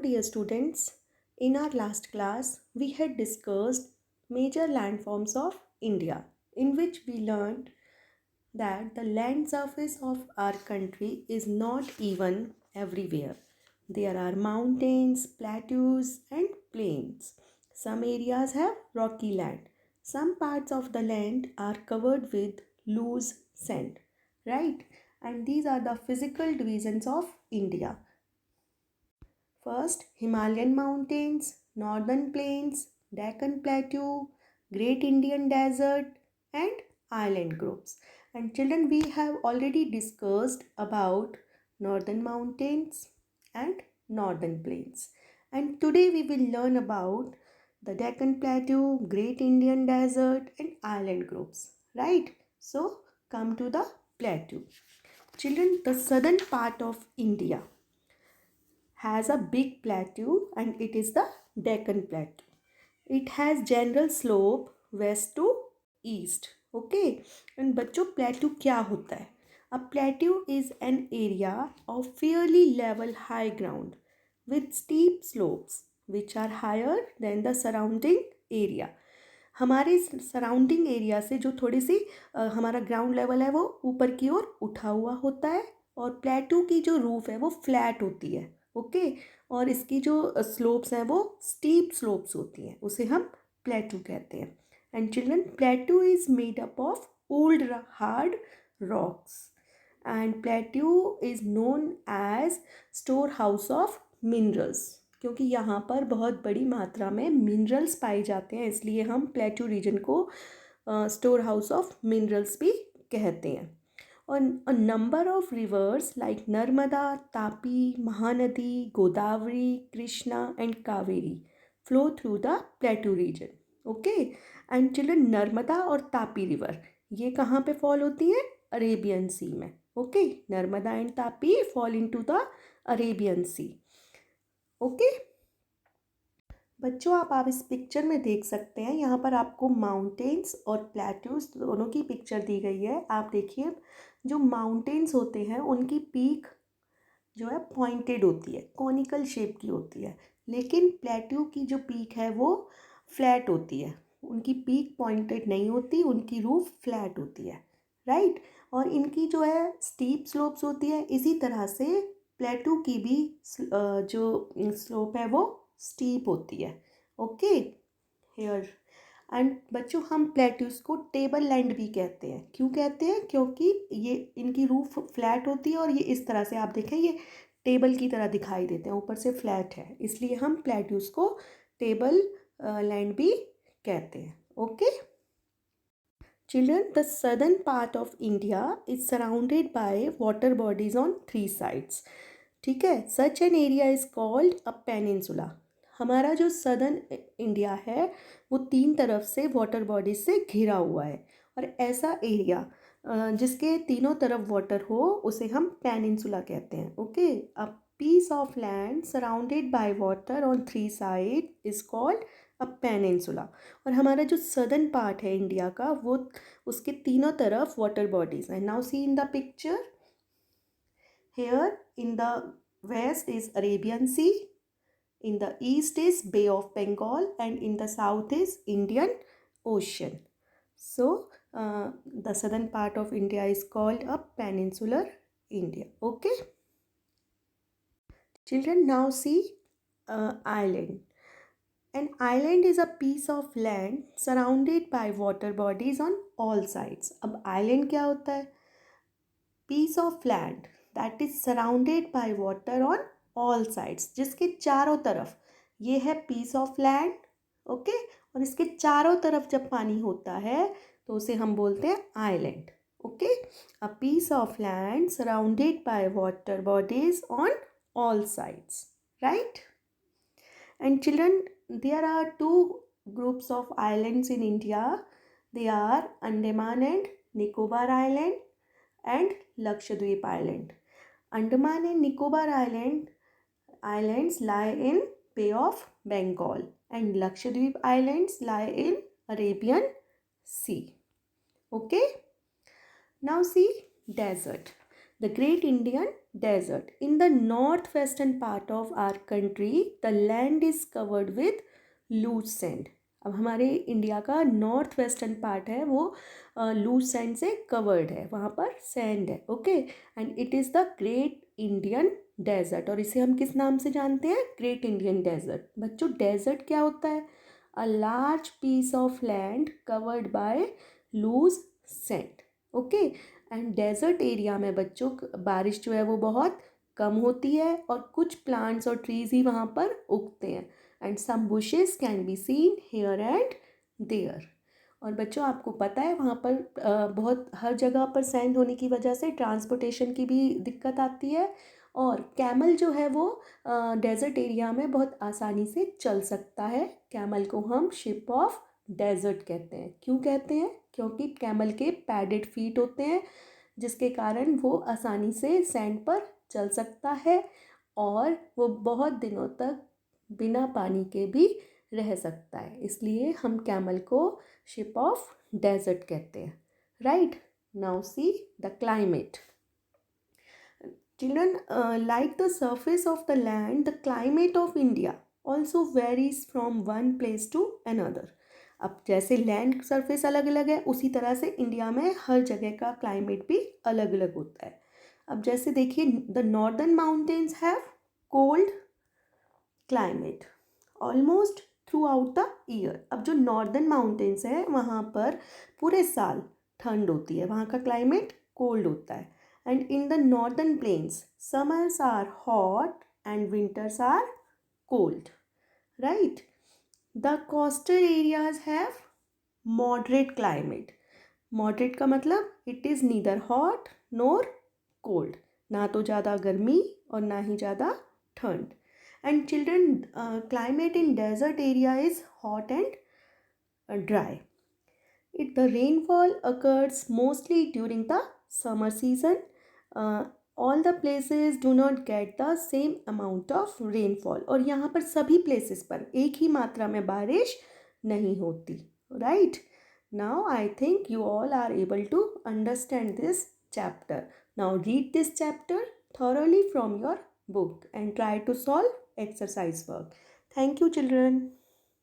dear students. In our last class, we had discussed major landforms of India, in which we learned that the land surface of our country is not even everywhere. There are mountains, plateaus, and plains. Some areas have rocky land. Some parts of the land are covered with loose sand, right? And these are the physical divisions of India. First, Himalayan mountains, northern plains, Deccan Plateau, Great Indian Desert, and island groups. And children, we have already discussed about northern mountains and northern plains. And today we will learn about the Deccan Plateau, Great Indian Desert, and island groups. Right? So, come to the plateau. Children, the southern part of India has a big plateau and it is the Deccan Plateau. It has general slope west to east. Okay. And बच्चों plateau क्या होता है? A plateau is an area of fairly level high ground with steep slopes which are higher than the surrounding area. हमारे surrounding area से जो थोड़ी सी हमारा ground level है वो ऊपर की ओर उठा हुआ होता है और प्लेटू की जो रूफ है वो फ्लैट होती है. ओके. और इसकी जो स्लोप्स हैं वो स्टीप स्लोप्स होती हैं, उसे हम प्लेटू कहते हैं. And children, plateau is made up of old hard rocks and plateau is known as store house of minerals. क्योंकि यहाँ पर बहुत बड़ी मात्रा में मिनरल्स पाए जाते हैं, इसलिए हम प्लेटू रीजन को स्टोर हाउस ऑफ मिनरल्स भी कहते हैं. और number of rivers like Narmada, Tapi, Mahanadi, Godavari, Krishna and Kaveri flow through the plateau region. Okay. And children, Narmada और तापी रिवर ये कहाँ पे फॉल होती हैं? अरेबियन सी में. Okay. Narmada and Tapi fall into the Arabian sea. Okay. बच्चों, आप इस पिक्चर में देख सकते हैं, यहाँ पर आपको माउंटेन्स और प्लेट्यूज दोनों की पिक्चर दी गई है. आप देखिए, जो माउंटेन्स होते हैं उनकी पीक जो है पॉइंटेड होती है, कॉनिकल शेप की होती है, लेकिन प्लेट्यू की जो पीक है वो फ्लैट होती है. उनकी पीक पॉइंटेड नहीं होती, उनकी रूफ फ्लैट होती है. राइट. और इनकी जो है स्टीप स्लोप्स होती है. इसी तरह से प्लेटू की भी जो स्लोप है वो स्टीप होती है. ओके. हेयर. एंड बच्चों, हम प्लेट्यूज को टेबल लैंड भी कहते हैं. क्यों कहते हैं? क्योंकि ये इनकी रूफ फ्लैट होती है और ये इस तरह से आप देखें ये टेबल की तरह दिखाई देते हैं, ऊपर से फ्लैट है, इसलिए हम प्लेट्यूज को टेबल लैंड भी कहते हैं. Okay. Children, the southern part of India is surrounded by water bodies on three sides. ठीक है. Such an area is called a peninsula. हमारा जो सदर्न इंडिया है वो तीन तरफ से वाटर बॉडीज से घिरा हुआ है, और ऐसा एरिया जिसके तीनों तरफ वाटर हो उसे हम पेनिनसुला कहते हैं. Okay. A piece of land surrounded by water on three side is called a peninsula. और हमारा जो सदर्न पार्ट है इंडिया का वो उसके तीनों तरफ वाटर बॉडीज हैं. Now see in the picture. Here in the west is Arabian sea, in the east is Bay of Bengal, and in the south is Indian Ocean. So the southern part of India is called a peninsular India. Okay. Children, now see island. An island is a piece of land surrounded by water bodies on all sides. अब island क्या होता है? Piece of land that is surrounded by water on all sides, जिसके चारों तरफ ये है piece of land. Okay. और इसके चारों तरफ जब पानी होता है तो उसे हम बोलते हैं island. Okay. A piece of land surrounded by water bodies on all sides. Right. And children, there are two groups of islands in India. They are Andaman and Nicobar island and Lakshadweep island. Andaman and Nicobar islands lie in Bay of Bengal and Lakshadweep Islands lie in Arabian Sea. Okay. Now see desert. The Great Indian desert. In the northwestern part of our country, the land is covered with loose sand. अब हमारे India का north western part है वो loose sand से covered है, वहाँ पर sand है. Okay, and it is the great Indian desert. और इसे हम किस नाम से जानते हैं? Great Indian desert. बच्चों, डेजर्ट क्या होता है? A large piece of land covered by loose sand. Okay, and desert area में बच्चों बारिश जो है वो बहुत कम होती है और कुछ प्लांट्स और ट्रीज ही वहाँ पर उगते हैं. And some bushes can be seen here and there. और बच्चों, आपको पता है वहाँ पर बहुत हर जगह पर सैंड होने की वजह से ट्रांसपोर्टेशन की भी दिक्कत आती है. और कैमल जो है वो डेजर्ट एरिया में बहुत आसानी से चल सकता है. कैमल को हम शिप ऑफ डेजर्ट कहते हैं. क्यों कहते हैं? क्योंकि कैमल के पैडेड फीट होते हैं, जिसके कारण वो आसानी से सैंड पर चल सकता है और वो बहुत दिनों तक बिना पानी के भी रह सकता है. इसलिए हम कैमल को शिप ऑफ डेजर्ट कहते हैं. Right. Now see the climate. Children, like the surface of the land, the climate of India also varies from one place to another. अब जैसे लैंड सरफेस अलग अलग है, उसी तरह से इंडिया में हर जगह का क्लाइमेट भी अलग अलग होता है. अब जैसे देखिए, the northern mountains have cold climate almost through out the year. अब जो नॉर्दर्न माउंटेन्स है वहाँ पर पूरे साल ठंड होती है, वहाँ का क्लाइमेट कोल्ड होता है. And in the northern plains summers are hot and winters are cold. Right. The coastal areas have moderate climate. Moderate का मतलब it is neither hot nor cold. ना तो ज़्यादा गर्मी और ना ही ज़्यादा ठंड. And children, climate in desert area is hot and dry. The rainfall occurs mostly during the summer season. All the places do not get the same amount of rainfall. और यहाँ पर सभी places पर एक ही मात्रा में बारिश नहीं होती. Right? Now I think you all are able to understand this chapter. Now read this chapter thoroughly from your book and try to solve exercise work. Thank you, children.